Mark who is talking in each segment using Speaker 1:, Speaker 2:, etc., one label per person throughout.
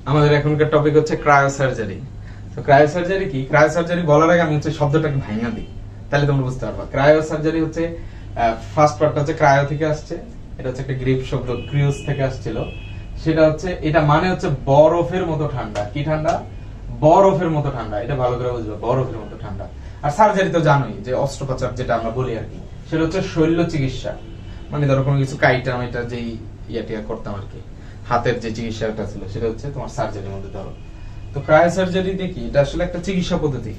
Speaker 1: আমাদের এখনকার টপিক হচ্ছে ক্রায়োসার্জারি। তো ক্রায়োসার্জারি কি? ক্রায়োসার্জারি বলার আগে আমি হচ্ছে শব্দটাকে ভাঙা দিই, তাহলে তোমরা বুঝতে পারবা। ক্রায়োসার্জারি হচ্ছে ফার্স্ট পার্টটা হচ্ছে ক্রায়ো থেকে আসছে, এটা হচ্ছে একটা গ্রিক শব্দ, ক্রিউস থেকে আসছিল। সেটা হচ্ছে, এটা মানে হচ্ছে বরফের মতো ঠান্ডা। কি ঠান্ডা? বরফের মতো ঠান্ডা। এটা ভালো করে বুঝবে, বরফের মতো ঠান্ডা। আর সার্জারি তো জানোই, যে অস্ত্রোপচার যেটা আমরা বলি আর কি, সেটা হচ্ছে শল্য চিকিৎসা। মানে ধরো কোনো কিছু কাইটা এটা যেই ইয়াটিয়া করতাম আর কি, হাতের যে চিকিৎসাটা ছিল সেটা হচ্ছে তোমার সার্জারির মধ্যে ধরো। তো ক্রায়োসার্জারিতে কি, এটা আসলে একটা চিকিৎসা পদ্ধতি।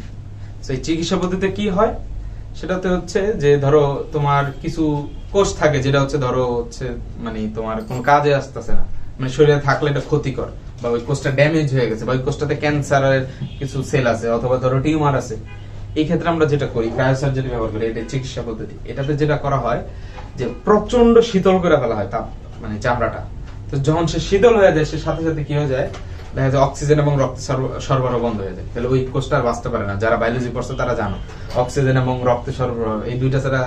Speaker 1: সেই চিকিৎসা পদ্ধতিতে কি হয় সেটাতে হচ্ছে যে ধরো তোমার কিছু কোষ থাকে, যেটা হচ্ছে ধরো হচ্ছে মানে তোমার কোনো কাজে আসতেছে না, মানে শরীরে থাকলে এটা ক্ষতিকর, বা ওই কোষটা ড্যামেজ হয়ে গেছে, বা ওই কোষটাতে ক্যান্সারের কিছু সেল আছে, অথবা ধরো টিউমার আছে। এই ক্ষেত্রে আমরা যেটা করি, ক্রায়োসার্জারি ব্যবহার করি। এটা চিকিৎসা পদ্ধতি। এটাতে যেটা করা হয় যে প্রচন্ড শীতল করে ফেলা হয় তাপ, মানে চামড়াটা। তো যখন সে শীতল হয়ে যায়, সে সাথে সাথে কি হয়ে যায়, দেখা যায় অক্সিজেন এবং রক্ত সরবরাহ বন্ধ হয়ে যায়। তাহলে ওই কোষটা আর বাঁচতে পারে না। যারা বায়োলজি পড়ছে তারা জানো, অক্সিজেন এবং রক্ত সরবরাহ এই দুইটা ছাড়া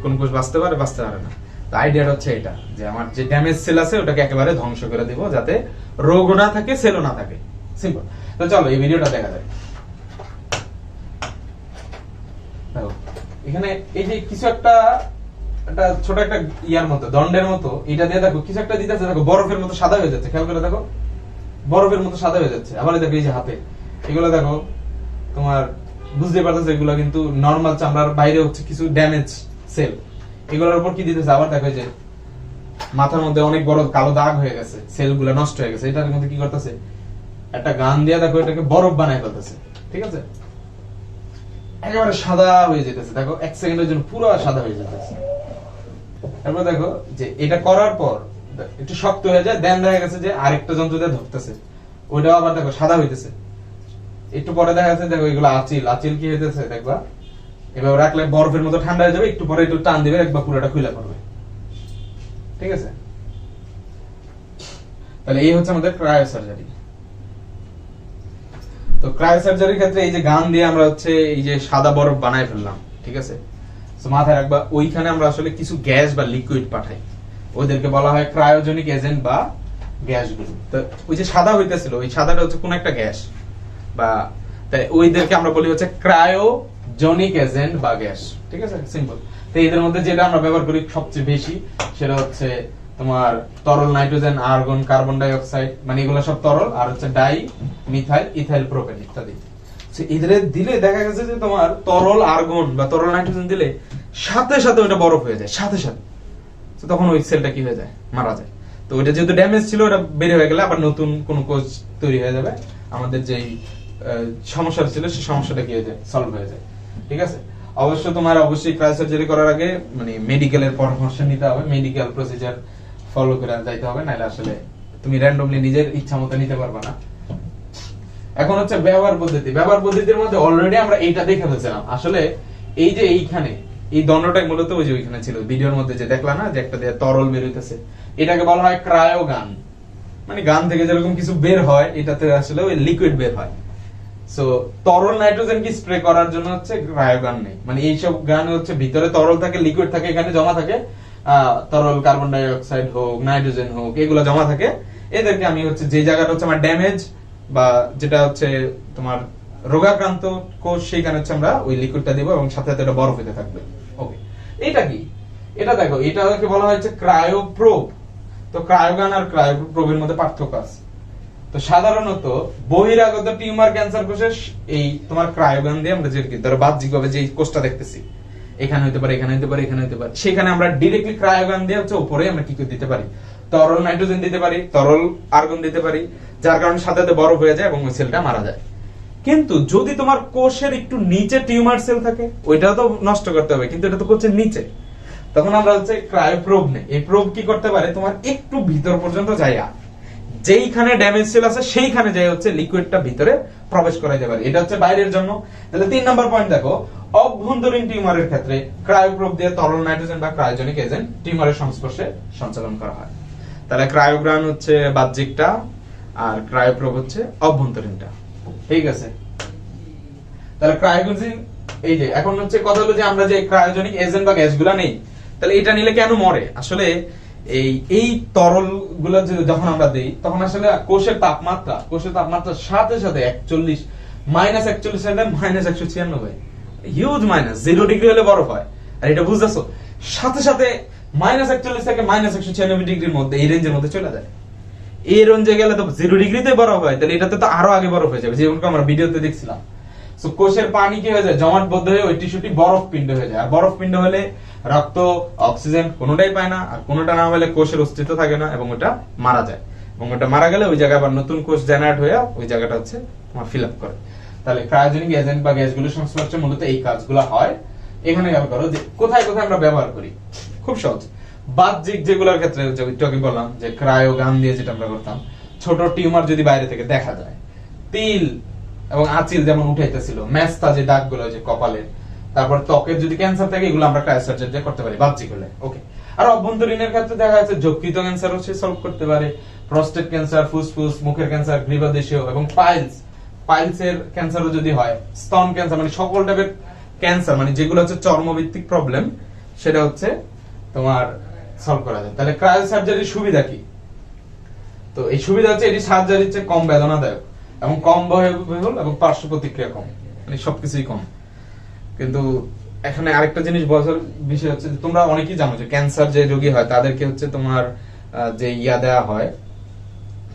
Speaker 1: কোন কোষ বাঁচতে পারে? বাঁচতে পারে না। তো আইডিয়াটা হচ্ছে এটা, যে আমার যে ড্যামেজ সেল আছে ওটাকে একেবারে ধ্বংস করে দিব, যাতে রোগও না থাকে, সেলও না থাকে। সিম্পল। তো চলো এই ভিডিওটা দেখা যায়। দেখো এখানে এই যে কিছু একটা ছোট একটা ইয়ার মতো, দণ্ডের মতো, এটা দিয়ে দেখো কিছু একটা দিতেছে, দেখো বরফের মতো সাদা হয়ে যাচ্ছে। খেয়াল করে দেখো, বরফের মতো সাদা হয়ে যাচ্ছে। আবার দেখো এই যে হাতে, এগুলো দেখো তোমার বুঝতে পারতেছে, এগুলো কিন্তু নরমাল চামড়ার বাইরে হচ্ছে কিছু ড্যামেজ সেল। এগুলোর উপর কি দিতেছে, আবার দেখো যে মাথার মধ্যে অনেক বড় কালো দাগ হয়ে গেছে, সেলগুলো নষ্ট হয়ে গেছে। এটার মধ্যে কি করতেছে, একটা গান দিয়ে দেখো এটাকে বরফ বানায় ফেলতেছে। ঠিক আছে, একেবারে সাদা হয়ে যেতেছে। দেখো এক সেকেন্ডের জন্য পুরো সাদা হয়ে যেতেছে। তারপর দেখো যে এটা করার পর একটু শক্ত হয়ে যায়, দেন দেখা গেছে যে আরেকটা যন্ত্র দিয়ে ধরতেছে, ওইটাও আবার দেখো সাদা হইতেছে। একটু পরে দেখা যাচ্ছে দেখো এগুলো আচিল, আচিল কি হইতেছে দেখবা, এবার রাখলে বরফের মতো ঠান্ডা হয়ে যাবে, একটু পরে একটু টান দিবে, একবার পুরোটা খুলে পড়বে। ঠিক আছে, তাহলে এই হচ্ছে আমাদের ক্রায়োসার্জারি। তো ক্রায়োসার্জারির ক্ষেত্রে এই যে গান দিয়ে আমরা হচ্ছে এই যে সাদা বরফ বানায় ফেললাম। ঠিক আছে, তো মাথায় রাখবা ওইখানে আমরা আসলে কিছু গ্যাস বা লিকুইড পাঠাই, ওদেরকে বলা হয় ক্রায়োজেনিক এজেন্ট বা গ্যাসগুলো। তো ওই যে সাদা হইতেছিল, ওই সাদাটা হচ্ছে কোন একটা গ্যাস, বা তাই ওইদেরকে আমরা বলি হচ্ছে ক্রায়োজেনিক এজেন্ট বা গ্যাস। ঠিক আছে, সিম্পল। তো এদের মধ্যে যেটা আমরা ব্যবহার করি সবচেয়ে বেশি, সেটা হচ্ছে তোমার তরল nitrogen, argon, carbon die oxide, মানে এগুলো সব তরল, আর হচ্ছে ডাই, মিথাইল, ইথাইল, প্রোপেন ইত্যাদি। এদের দিলে দেখা গেছে যে তোমার তরল আর্গন বা তরল নাইট্রোজেন দিলে সাথে সাথে ওটা বরফ হয়ে যায়, সাথে সাথে। তো তখন ওই সেলটা কি হয়ে যায়, মারা যায়। তো ওটা যেহেতু ড্যামেজ ছিল, ওটা বের হয়ে গেলে আবার নতুন কোন কোষ তৈরি হয়ে যাবে, আমাদের যেই সমস্যা ছিল সেই সমস্যাটা কি হয়ে যায়, সলভ হয়ে যায়। ঠিক আছে, অবশ্য তোমার অবশ্যই ক্রায়োসার্জারি করার আগে মানে মেডিকেলের পরামর্শ নিতে হবে, মেডিকেল প্রসিজার ফলো করে যাইতে হবে, নাহলে আসলে তুমি র্যান্ডমলি নিজের ইচ্ছা মতো নিতে পারবে না। এখন হচ্ছে ব্যবহার পদ্ধতি। ব্যবহার পদ্ধতির মধ্যে অলরেডি আমরা এইটা দেখে ফেলছিলাম। আসলে এই যে এইখানে এই দণ্ডটাই মূলত ওই যে ওইখানে ছিল ভিডিওর মধ্যে, যে দেখলা না যে একটা দিয়ে তরল বের হইতেছে, এটাকে বলা হয় ক্রায়োগান। মানে গান থেকে যেরকম কিছু বের হয়, এটাতে আসলে ওই লিকুইড বের হয়। সো তরল নাইট্রোজেন কি স্প্রে করার জন্য হচ্ছে ক্রায়োগান নেই। মানে এইসব গান হচ্ছে ভিতরে তরল থাকে, লিকুইড থাকে, এখানে জমা থাকে তরল কার্বন ডাই অক্সাইড হোক, নাইট্রোজেন হোক, এগুলো জমা থাকে। এদেরকে আমি হচ্ছে যে জায়গাটা হচ্ছে আমার ড্যামেজ বা যেটা হচ্ছে তোমার রোগাক্রান্ত কোষ, সেইখানে হচ্ছে আমরা ওই লিকুইডটা দিব, এবং সাথে সাথে এটা বরফ হতে থাকবে। ওকে, এটা কি? এটা দেখো, এটাকে বলা হচ্ছে ক্রায়োপ্রোব। তো ক্রায়োগান আর ক্রায়োপ্রোবের মধ্যে পার্থক্য আছে। তো সাধারণত বহিরাগত টিউমার ক্যান্সার কোষে এই তোমার ক্রায়োগান দিয়ে আমরা যে ধরো বাহ্যিকভাবে যে কোষটা দেখতেছি, এখানে হতে পারে, এখানে হতে পারে, এখানে হতে পারে, সেখানে আমরা ডিরেক্টলি ক্রায়োগান দিয়ে হচ্ছে উপরে আমরা কি করে দিতে পারি, তরল নাইট্রোজেন দিতে পারি, তরল আর্গন দিতে পারি, যার কারণে সাথে সাথে বরফ হয়ে যায় এবং ওই সেলটা মারা যায়। কিন্তু যদি তোমার কোষের একটু নিচে টিউমার সেল থাকে, ওইটাও তো নষ্ট করতে হবে, কিন্তু এটা তো কোষের নিচে, তখন আমরা হচ্ছে ক্রায়োপ্রোব নেই। এই প্রোব কি করতে পারে, তোমার একটু ভিতর পর্যন্ত যাইয়া যেইখানে ড্যামেজ সেল আছে সেইখানে যাই হচ্ছে লিকুইডটা ভিতরে প্রবেশ করাইতে পারে। এটা হচ্ছে বাইরের জন্য। তাহলে 3 নাম্বার পয়েন্ট দেখো, অভ্যন্তরীণ টিউমারের ক্ষেত্রে ক্রায়োপ্রোব দিয়ে তরল নাইট্রোজেন বা ক্রায়োজেনিক এজেন্ট টিউমারের সংস্পর্শে সঞ্চালন করা হয়। তাহলে ক্রায়োগান হচ্ছে বাহ্যিকটা, আর ক্রায়োপ্রোব হচ্ছে অভ্যন্তরীণটা। ঠিক আছে, তাহলে ক্রায়োজেনিক, এই যে এখন হচ্ছে কথা হলো যে আমরা যে ক্রায়োজেনিক এজেন্ট বা গ্যাসগুলা নেই, তাহলে এটা নিলে কেন মরে? আসলে এই তরল গুলো যখন আমরা দেই তখন আসলে কোষের তাপমাত্রার সাথে সাথে 41 -41 থেকে -196 হিউজ মাইনাস, 0 ডিগ্রি হলে বরফ হয়। আর এটা বুঝতেছো, সাথে সাথে -41 থেকে -196 ডিগ্রির মধ্যে, এই রেঞ্জের মধ্যে চলে যায়। এই রেঞ্জে গেলে তো 0 ডিগ্রিতে বরফ হয়, তাহলে এটাতে তো আরো আগে বরফ হয়ে যাবে, যেমন আমরা ভিডিওতে দেখছিলাম। সো কোষের পানি কি হয়ে যায়, জমাটবদ্ধ হয়ে ওই টিস্যুটি বরফ পিণ্ড হয়ে যায়। আর বরফ পিণ্ড হলে রক্ত, অক্সিজেন কোনোটাই পায় না, আর কোনোটা না হলে কোষের অস্তিত্ব থাকে না, এবং ওটা মারা যায়। এবং ওটা মারা গেলে ওই জায়গায় আবার নতুন কোষ জেনারেট হয়ে ওই জায়গাটা হচ্ছে তোমার ফিল আপ করে। তাহলে ক্রায়োজেনিক এজেন্ট বা গ্যাসগুলোর সংশ্লিষ্ট মূলত এই কাজগুলো হয়। এখানে খেয়াল করো যে কোথায় কোথায় আমরা ব্যবহার করি, খুব সহজ। বাহ্যিক যেগুলোর ক্ষেত্রে একটু আগে বললাম যে ক্রায়ো গান দিয়ে যেটা আমরা করতাম, ছোট টিউমার যদি বাইরে থেকে দেখা যায়, তিল এবং আঁচিল যেমন উঠাইতেছিল, মেস্তা যে দাগগুলো যে কপালের, তারপর ত্বকের যদি ক্যান্সার থাকে, এগুলো আমরা ক্রায়োসার্জারি দিয়ে করতে পারি বাহ্যিক হলে। ওকে। আর অভ্যন্তরীণের ক্ষেত্রে দেখা যাচ্ছে যকৃত ক্যান্সারও সে সলভ করতে পারে, প্রস্টেট ক্যান্সার, ফুসফুস, মুখের ক্যান্সার, গ্রীবাদেশীয় এবং পাইলসের ক্যান্সারও যদি হয়, স্তন ক্যান্সার, মানে সকল টাইপের ক্যান্সার, মানে যেগুলো হচ্ছে চর্মভিত্তিক প্রবলেম, সেটা হচ্ছে তোমার সলভ করা যায়। তাহলে ক্রায়োসার্জারির সুবিধা কি? তো এই সুবিধা হচ্ছে এটি সার্জারির চেয়ে কম বেদনাদায়ক এবং কম ব্যয়বহুল এবং পার্শ্ব প্রতিক্রিয়া কম, মানে সবকিছুই কম। কিন্তু এখানে আরেকটা জিনিস বলার বিষয় হচ্ছে, তোমরা অনেকেই জানো যে ক্যান্সার যে রোগী হয় তাদেরকে হচ্ছে তোমার যে দেওয়া হয়,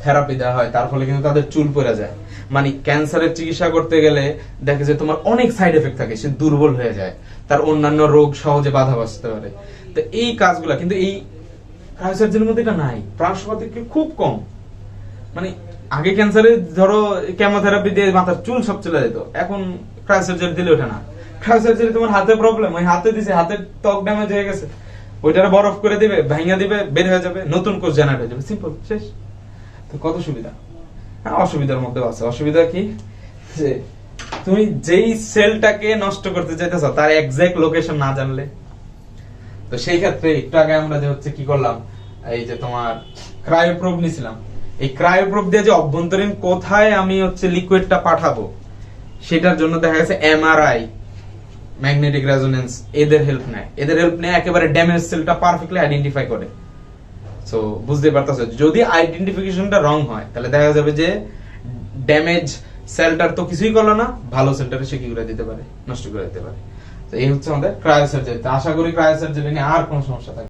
Speaker 1: থেরাপি দেওয়া হয়, তার ফলে কিন্তু তাদের চুল পড়ে যায়। মানে ক্যান্সারের চিকিৎসা করতে গেলে দেখে যে তোমার অনেক সাইড এফেক্ট থাকে, সে দুর্বল হয়ে যায়, তার অন্যান্য রোগ সহজে বাধা বাঁচতে পারে। তো এই কাজগুলা কিন্তু এই ক্রায়োসার্জারির মধ্যে এটা নাই, পার্শ্ব প্রতিক্রিয়া খুব কম। মানে আগে ক্যান্সারে ধরো কেমোথেরাপি দিয়ে মাথার চুল সব চলে যেত, এখন ক্রায়োসার্জারি দিলে ওঠে না। ক্রায়োসার্জারি তোমার হাতে প্রবলেম, ওই হাতে দিছে, হাতের ত্বক ড্যামেজ হয়ে গেছে, ওইটারে বরফ করে দিবে, ভাঙা দিবে, বের হয়ে যাবে, নতুন কোষ জেনারেট হয়ে যাবে, সিম্পল, শেষ। তো কত সুবিধা। হ্যাঁ, অসুবিধার মধ্যে আছে। অসুবিধা কি, যে তুমি যেই সেলটাকে নষ্ট করতে চাইতেছ তার এক্সাক্ট লোকেশন না জানলে, তো সেই ক্ষেত্রে একটু আগে আমরা যে হচ্ছে কি করলাম, এই যে তোমার ক্রায়োপ্রোব নিছিলাম, এই ক্রায়োপ্রোব দিয়ে যে অভ্যন্তরীণ কোথায় আমি হচ্ছে লিকুইডটা পাঠাবো, সেটার জন্য দেখা গেছে এমআরআই, ম্যাগনেটিক রেজোনেন্স, এদের হেল্প নেয় একেবারে ড্যামেজ সেলটা পারফেক্টলি আইডেন্টিফাই করে। সো বুঝতে পারতেছো, যদি আইডেন্টিফিকেশনটা রং হয় তাহলে দেখা যাবে যে ড্যামেজ সেলটার তো কিছুই করলো না, ভালো সেলটারে সে কি করে দিতে পারে, নষ্ট করে দিতে পারে। তো এই হচ্ছে আমাদের ক্রায়োসার্জারি। আশা করি ক্রায়োসার্জারি নিয়ে আর কোনো সমস্যা থাকবে